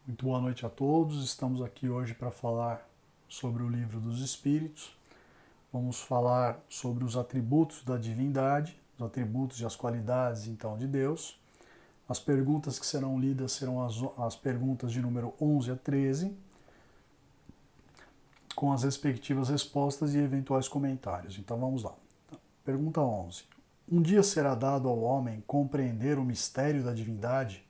Muito boa noite a todos. Estamos aqui hoje para falar sobre o Livro dos Espíritos. Vamos falar sobre os atributos da divindade, os atributos e as qualidades, então, de Deus. As perguntas que serão lidas serão as perguntas de número 11 a 13, com as respectivas respostas e eventuais comentários. Então, vamos lá. Pergunta 11. Um dia será dado ao homem compreender o mistério da divindade?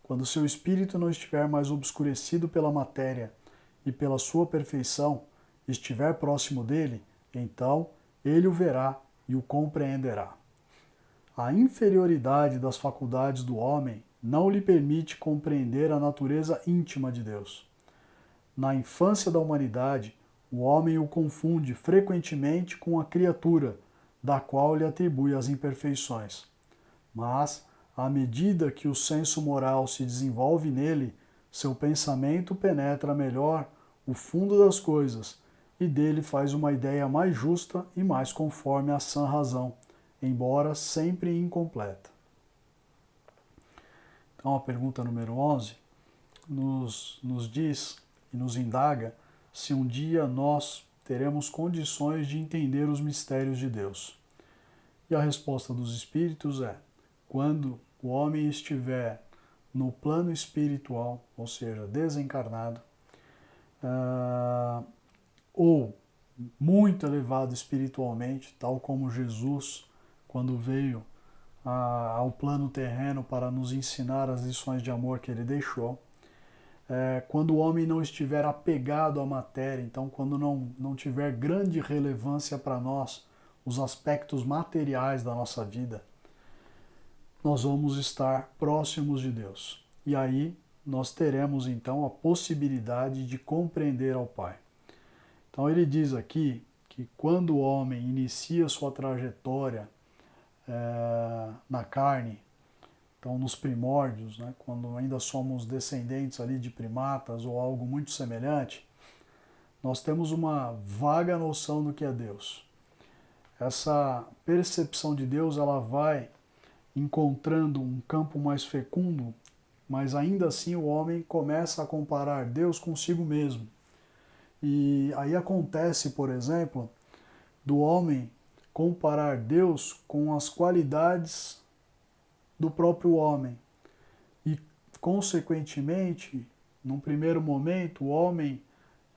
Quando seu espírito não estiver mais obscurecido pela matéria e pela sua perfeição, estiver próximo dele, então ele o verá e o compreenderá. A inferioridade das faculdades do homem não lhe permite compreender a natureza íntima de Deus. Na infância da humanidade, o homem o confunde frequentemente com a criatura, da qual lhe atribui as imperfeições. Mas, à medida que o senso moral se desenvolve nele, seu pensamento penetra melhor o fundo das coisas e dele faz uma ideia mais justa e mais conforme à sã razão, embora sempre incompleta. Então, a pergunta número 11 nos diz e nos indaga se um dia nós teremos condições de entender os mistérios de Deus. E a resposta dos espíritos é: quando o homem estiver no plano espiritual, ou seja, desencarnado, ou muito elevado espiritualmente, tal como Jesus, quando veio ao plano terreno para nos ensinar as lições de amor que ele deixou, quando o homem não estiver apegado à matéria, então quando não tiver grande relevância para nós os aspectos materiais da nossa vida, nós vamos estar próximos de Deus. E aí nós teremos então a possibilidade de compreender ao Pai. Então ele diz aqui que quando o homem inicia sua trajetória na carne, então nos primórdios, né, quando ainda somos descendentes ali de primatas ou algo muito semelhante, nós temos uma vaga noção do que é Deus. Essa percepção de Deus, ela vai encontrando um campo mais fecundo, mas ainda assim o homem começa a comparar Deus consigo mesmo. E aí acontece, por exemplo, do homem comparar Deus com as qualidades do próprio homem. E, consequentemente, num primeiro momento, o homem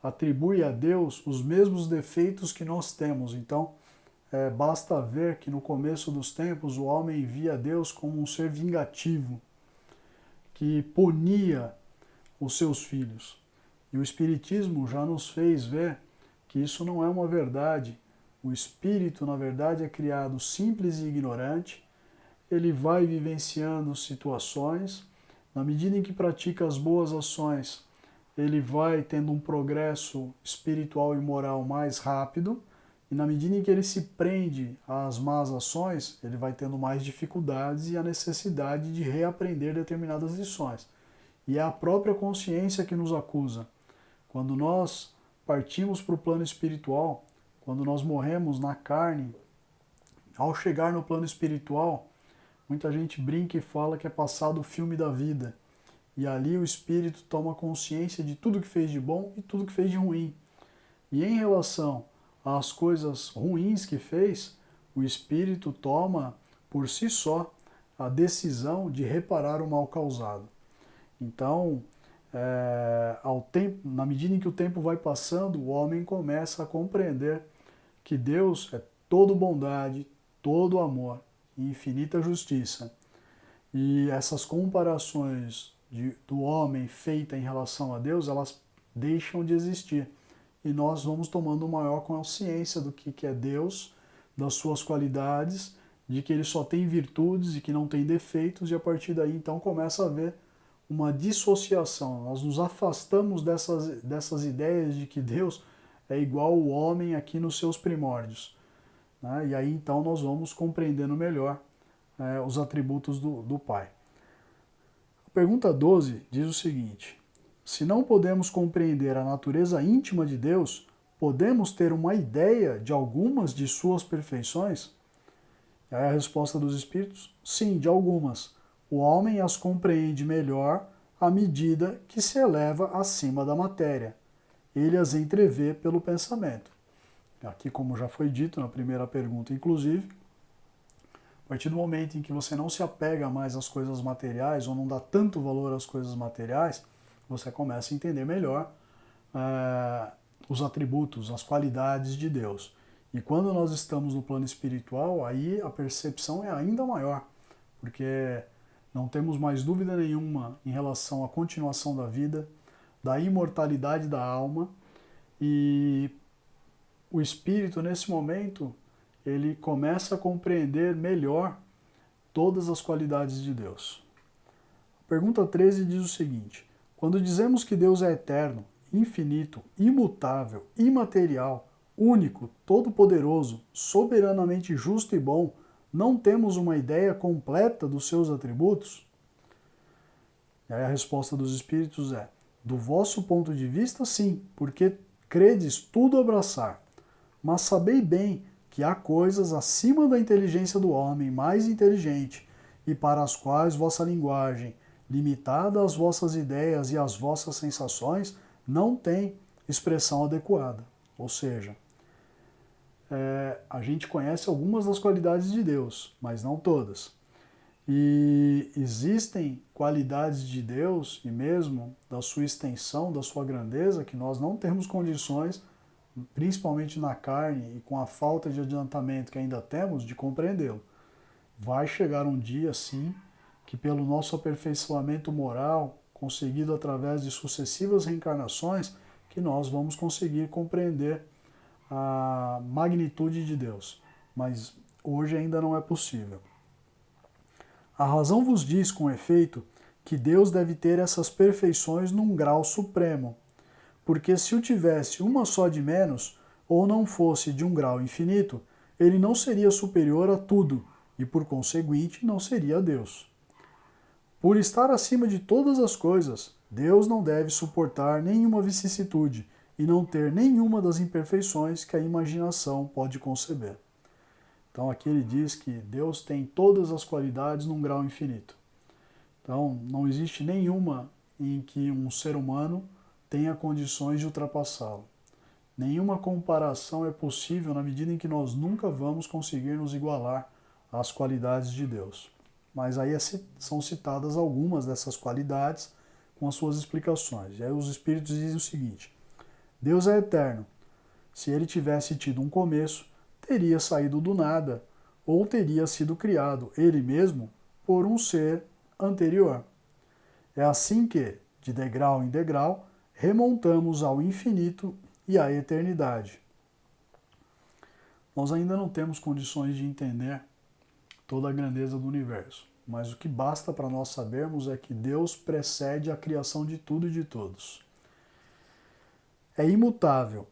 atribui a Deus os mesmos defeitos que nós temos. Então, basta ver que no começo dos tempos o homem via Deus como um ser vingativo, que punia os seus filhos. E o Espiritismo já nos fez ver que isso não é uma verdade. O espírito, na verdade, é criado simples e ignorante, ele vai vivenciando situações, na medida em que pratica as boas ações, ele vai tendo um progresso espiritual e moral mais rápido, e na medida em que ele se prende às más ações, ele vai tendo mais dificuldades e a necessidade de reaprender determinadas lições. E é a própria consciência que nos acusa. Quando nós partimos para o plano espiritual, quando nós morremos na carne, ao chegar no plano espiritual, muita gente brinca e fala que é passado o filme da vida. E ali o espírito toma consciência de tudo que fez de bom e tudo que fez de ruim. E em relação às coisas ruins que fez, o espírito toma por si só a decisão de reparar o mal causado. Então, na medida em que o tempo vai passando, o homem começa a compreender que Deus é todo bondade, todo amor e infinita justiça. E essas comparações do homem feita em relação a Deus, elas deixam de existir. E nós vamos tomando maior consciência do que é Deus, das suas qualidades, de que ele só tem virtudes e que não tem defeitos, e a partir daí então começa a haver uma dissociação. Nós nos afastamos dessas ideias de que Deus é igual ao homem aqui nos seus primórdios. Né? E aí então nós vamos compreendendo melhor os atributos do Pai. A pergunta 12 diz o seguinte: se não podemos compreender a natureza íntima de Deus, podemos ter uma ideia de algumas de suas perfeições? E aí a resposta dos espíritos: sim, de algumas. O homem as compreende melhor à medida que se eleva acima da matéria. Ele as entrevê pelo pensamento. Aqui, como já foi dito na primeira pergunta, inclusive, a partir do momento em que você não se apega mais às coisas materiais ou não dá tanto valor às coisas materiais, você começa a entender melhor os atributos, as qualidades de Deus. E quando nós estamos no plano espiritual, aí a percepção é ainda maior, porque não temos mais dúvida nenhuma em relação à continuação da vida, da imortalidade da alma, e o espírito, nesse momento, ele começa a compreender melhor todas as qualidades de Deus. A pergunta 13 diz o seguinte: quando dizemos que Deus é eterno, infinito, imutável, imaterial, único, todo-poderoso, soberanamente justo e bom, não temos uma ideia completa dos seus atributos? E aí a resposta dos espíritos é: do vosso ponto de vista, sim, porque credes tudo abraçar. Mas sabei bem que há coisas acima da inteligência do homem mais inteligente, e para as quais vossa linguagem, limitada às vossas ideias e às vossas sensações, não tem expressão adequada. Ou seja, a gente conhece algumas das qualidades de Deus, mas não todas. E existem qualidades de Deus e mesmo da sua extensão, da sua grandeza, que nós não temos condições, principalmente na carne e com a falta de adiantamento que ainda temos, de compreendê-lo. Vai chegar um dia, sim, que pelo nosso aperfeiçoamento moral, conseguido através de sucessivas reencarnações, que nós vamos conseguir compreender a magnitude de Deus. Mas hoje ainda não é possível. A razão vos diz, com efeito, que Deus deve ter essas perfeições num grau supremo, porque se o tivesse uma só de menos, ou não fosse de um grau infinito, ele não seria superior a tudo, e por conseguinte não seria Deus. Por estar acima de todas as coisas, Deus não deve suportar nenhuma vicissitude e não ter nenhuma das imperfeições que a imaginação pode conceber. Então aqui ele diz que Deus tem todas as qualidades num grau infinito. Então não existe nenhuma em que um ser humano tenha condições de ultrapassá-lo. Nenhuma comparação é possível na medida em que nós nunca vamos conseguir nos igualar às qualidades de Deus. Mas aí são citadas algumas dessas qualidades com as suas explicações. E aí os espíritos dizem o seguinte: Deus é eterno. Se ele tivesse tido um começo, teria saído do nada, ou teria sido criado ele mesmo por um ser anterior. É assim que, de degrau em degrau, remontamos ao infinito e à eternidade. Nós ainda não temos condições de entender toda a grandeza do universo, mas o que basta para nós sabermos é que Deus precede a criação de tudo e de todos. É imutável.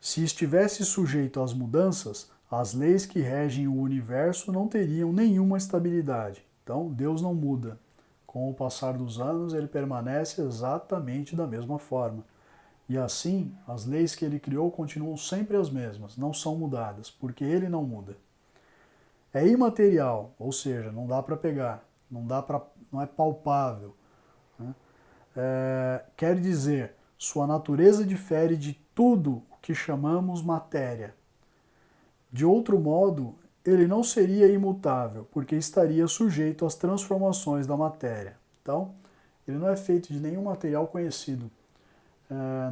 Se estivesse sujeito às mudanças, as leis que regem o universo não teriam nenhuma estabilidade. Então, Deus não muda. Com o passar dos anos, ele permanece exatamente da mesma forma. E assim, as leis que ele criou continuam sempre as mesmas, não são mudadas, porque ele não muda. É imaterial, ou seja, não dá para pegar, não é palpável. Né? Quer dizer, sua natureza difere de tudo o que chamamos matéria. De outro modo, ele não seria imutável, porque estaria sujeito às transformações da matéria. Então, ele não é feito de nenhum material conhecido.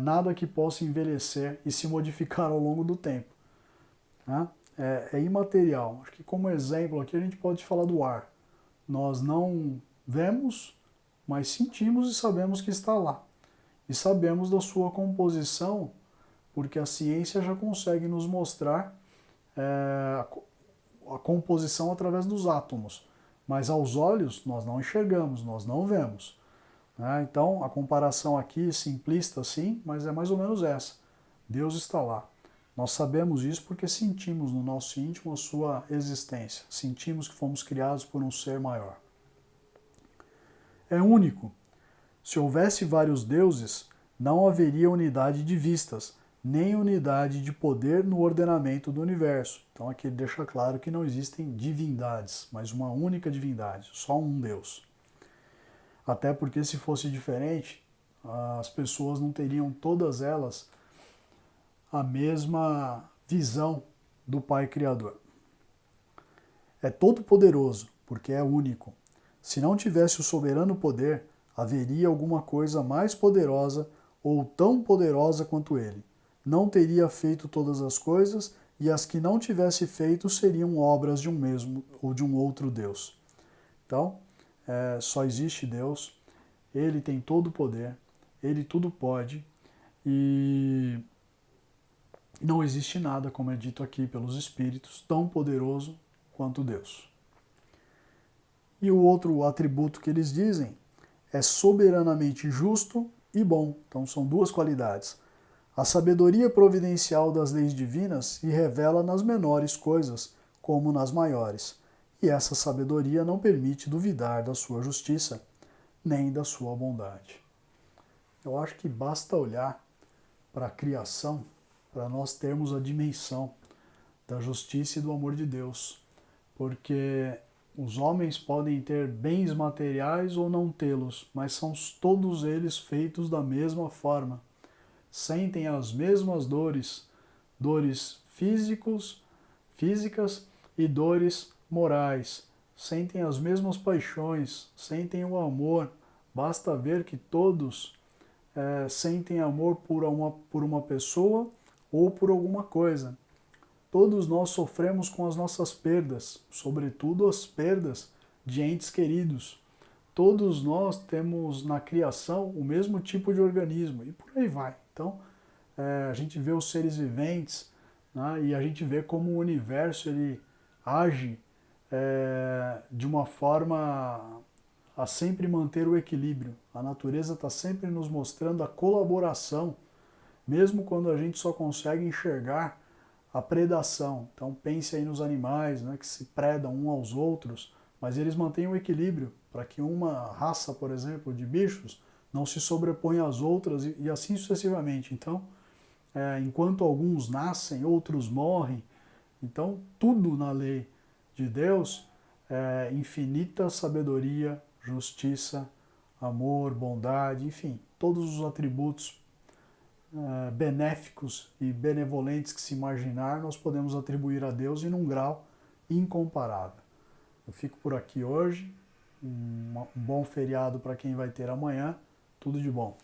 Nada que possa envelhecer e se modificar ao longo do tempo. Né? É imaterial. Acho que como exemplo aqui a gente pode falar do ar. Nós não vemos, mas sentimos e sabemos que está lá. E sabemos da sua composição, porque a ciência já consegue nos mostrar a composição através dos átomos. Mas aos olhos nós não enxergamos, nós não vemos. Então a comparação aqui, simplista sim, mas é mais ou menos essa. Deus está lá. Nós sabemos isso porque sentimos no nosso íntimo a sua existência. Sentimos que fomos criados por um ser maior. É único. Se houvesse vários deuses, não haveria unidade de vistas, nem unidade de poder no ordenamento do universo. Então aqui ele deixa claro que não existem divindades, mas uma única divindade, só um Deus. Até porque se fosse diferente, as pessoas não teriam todas elas a mesma visão do Pai Criador. É todo poderoso, porque é único. Se não tivesse o soberano poder, haveria alguma coisa mais poderosa ou tão poderosa quanto ele. Não teria feito todas as coisas, e as que não tivesse feito seriam obras de um mesmo ou de um outro Deus. Então, só existe Deus, ele tem todo o poder, ele tudo pode, e não existe nada, como é dito aqui pelos Espíritos, tão poderoso quanto Deus. E o outro atributo que eles dizem é soberanamente justo e bom. Então são duas qualidades. A sabedoria providencial das leis divinas se revela nas menores coisas, como nas maiores. E essa sabedoria não permite duvidar da sua justiça, nem da sua bondade. Eu acho que basta olhar para a criação para nós termos a dimensão da justiça e do amor de Deus. Porque os homens podem ter bens materiais ou não tê-los, mas são todos eles feitos da mesma forma. Sentem as mesmas dores, dores físicas e dores morais. Sentem as mesmas paixões, sentem o amor. Basta ver que todos sentem amor por uma pessoa ou por alguma coisa. Todos nós sofremos com as nossas perdas, sobretudo as perdas de entes queridos. Todos nós temos na criação o mesmo tipo de organismo e por aí vai. Então, a gente vê os seres viventes, né, e a gente vê como o universo ele age de uma forma a sempre manter o equilíbrio. A natureza está sempre nos mostrando a colaboração, mesmo quando a gente só consegue enxergar a predação. Então pense aí nos animais, né, que se predam uns aos outros, mas eles mantêm o equilíbrio para que uma raça, por exemplo, de bichos não se sobreponha às outras e assim sucessivamente. Então, enquanto alguns nascem, outros morrem. Então, tudo na lei de Deus é infinita sabedoria, justiça, amor, bondade, enfim, todos os atributos benéficos e benevolentes que se imaginar, nós podemos atribuir a Deus em um grau incomparável. Eu fico por aqui hoje. Um bom feriado para quem vai ter amanhã. Tudo de bom.